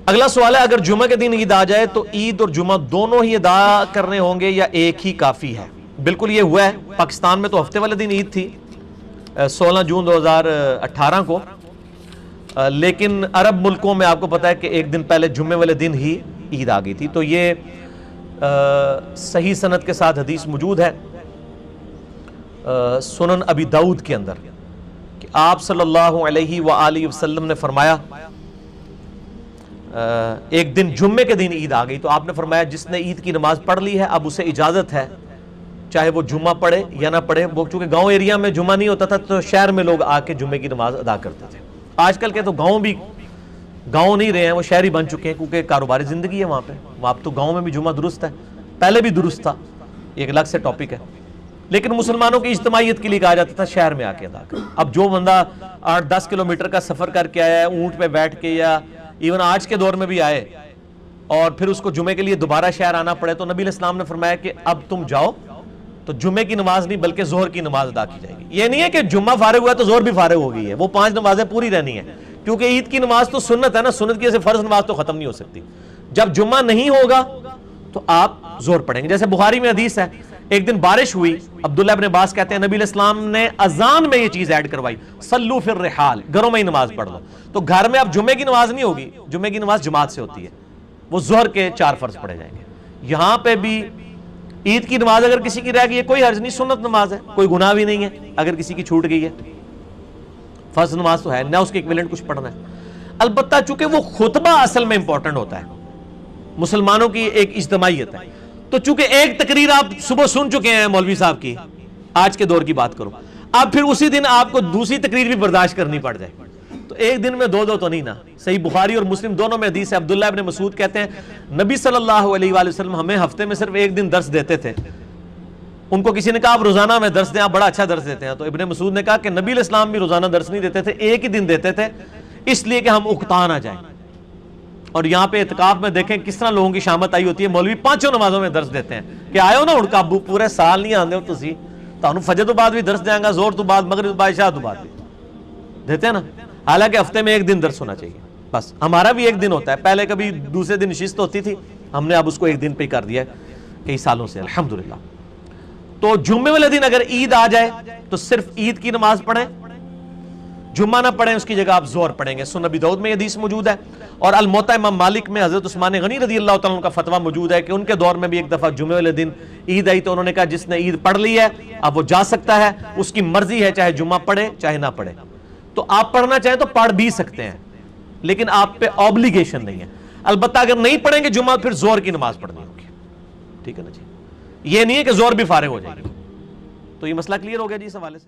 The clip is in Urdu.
اگلا سوال ہے اگر جمعہ کے دن عید آ جائے تو عید اور جمعہ دونوں ہی ادا کرنے ہوں گے یا ایک ہی کافی ہے؟ بالکل یہ ہوا ہے، پاکستان میں تو ہفتے والے دن عید تھی 16 جون 2018 کو، لیکن عرب ملکوں میں آپ کو پتا ہے کہ ایک دن پہلے جمعے والے دن ہی عید آ گئی تھی۔ تو یہ صحیح سند کے ساتھ حدیث موجود ہے سنن ابی داؤد کے اندر کہ آپ صلی اللہ علیہ وآلہ وسلم نے فرمایا ایک دن جمعے کے دن عید آ گئی تو آپ نے فرمایا جس نے عید کی نماز پڑھ لی ہے اب اسے اجازت ہے چاہے وہ جمعہ پڑھے یا نہ پڑھے۔ وہ چونکہ گاؤں ایریا میں جمعہ نہیں ہوتا تھا تو شہر میں لوگ آ کے جمعے کی نماز ادا کرتے تھے۔ آج کل کے تو گاؤں بھی گاؤں نہیں رہے ہیں، وہ شہری بن چکے ہیں کیونکہ کاروباری زندگی ہے وہاں پہ۔ وہاں تو گاؤں میں بھی جمعہ درست ہے، پہلے بھی درست تھا، ایک الگ سے ٹاپک ہے، لیکن مسلمانوں کی اجتماعیت کے لیے کہا جاتا تھا شہر میں آ کے ادا کر۔ اب جو بندہ 8-10 کلومیٹر کا سفر کر کے آیا ہے اونٹ پہ بیٹھ کے، یا ایون آج کے دور میں بھی آئے اور پھر اس کو جمعے کے لیے دوبارہ شہر آنا پڑے، تو نبی علیہ السلام نے فرمایا کہ اب تم جاؤ تو جمعے کی نماز نہیں بلکہ ظہر کی نماز ادا کی جائے گی۔ یہ نہیں ہے کہ جمعہ فارغ ہوا ہے تو ظہر بھی فارغ ہو گئی ہے، وہ 5 نمازیں پوری رہنی ہیں، کیونکہ عید کی نماز تو سنت ہے نا، سنت کی جیسے فرض نماز تو ختم نہیں ہو سکتی۔ جب جمعہ نہیں ہوگا تو آپ ظہر پڑھیں گے۔ جیسے بخاری میں حدیث ہے، ایک دن بارش ہوئی، عبداللہ ابن عباس کہتے ہیں نبی علیہ السلام نے اذان میں یہ چیز ایڈ کروائی، صلو فی الرحال، گھروں میں ہی نماز پڑھ لو۔ تو گھر میں اب جمعے کی نماز نہیں ہوگی، جمعے کی نماز جماعت سے ہوتی ہے، وہ ظہر کے 4 فرض پڑھے جائیں گے۔ یہاں پہ بھی عید کی نماز اگر کسی کی رہ گئی ہے کوئی حرج نہیں، سنت نماز ہے، کوئی گناہ بھی نہیں ہے اگر کسی کی چھوٹ گئی ہے، فرض نماز تو ہے نہ، اس کے ایکویلنٹ کچھ پڑھنا ہے۔ البتہ چونکہ وہ خطبہ اصل میں امپورٹنٹ ہوتا ہے، مسلمانوں کی ایک اجتماعیت ہے، تو چونکہ ایک تقریر آپ صبح سن چکے ہیں مولوی صاحب کی، آج کے دور کی بات کروں، اب پھر اسی دن آپ کو دوسری تقریر بھی برداشت کرنی پڑ جائے تو ایک دن میں 2 تو نہیں نا۔ صحیح بخاری اور مسلم دونوں میں حدیث ہے، عبداللہ ابن مسعود کہتے ہیں نبی صلی اللہ علیہ وآلہ وسلم ہمیں ہفتے میں صرف ایک دن درس دیتے تھے۔ ان کو کسی نے کہا آپ روزانہ میں درس دیں، آپ بڑا اچھا درس دیتے ہیں، تو ابن مسعود نے کہا کہ نبی علیہ السلام بھی روزانہ درس نہیں دیتے تھے، ایک ہی دن دیتے تھے، اس لیے کہ ہم اکتا نہ جائیں۔ اور یہاں پہ اعتکاف میں دیکھیں کس طرح لوگوں کی شامت آئی ہوتی ہے، مولوی 5 نمازوں میں درس دیتے ہیں کہ آئے ہو نا ہن کابو، پورے سال نہیں آندے ہو تسی، تانوں فجر تو بعد بھی درس دیں گا، زور تو بعد، مغرب تو بعد، عشاء تو بعد بھی دیتے ہیں نا۔ حالانکہ ہفتے میں ایک دن درس ہونا چاہیے، بس ہمارا بھی ایک دن ہوتا ہے، پہلے کبھی دوسرے دن نشست ہوتی تھی، ہم نے اب اس کو ایک دن پہ کر دیا ہے کئی سالوں سے الحمدللہ۔ تو جمعے والے دن اگر عید آ جائے تو صرف عید کی نماز پڑھیں، جمعہ نہ پڑھیں، اس کی جگہ آپ ظہر پڑھیں گے۔ سنن ابی داؤد میں یہ حدیث موجود ہے، اور الموطا امام مالک میں حضرت عثمان غنی رضی اللہ تعالیٰ عنہ کا فتویٰ موجود ہے کہ ان کے دور میں بھی ایک دفعہ جمعے والے دن عید آئی تو انہوں نے کہا جس نے عید پڑھ لی ہے اب وہ جا سکتا ہے، اس کی مرضی ہے چاہے جمعہ پڑھے چاہے نہ پڑھے۔ تو آپ پڑھنا چاہیں تو پڑھ بھی سکتے ہیں، لیکن آپ پہ اوبلیگیشن نہیں ہے۔ البتہ اگر نہیں پڑھیں گے جمعہ پھر ظہر کی نماز پڑھنی ہوگی، ٹھیک ہے نا جی۔ یہ نہیں ہے کہ ظہر بھی فارغ ہو جائے گی۔ تو یہ مسئلہ کلیئر ہو گیا جی اس حوالے سے۔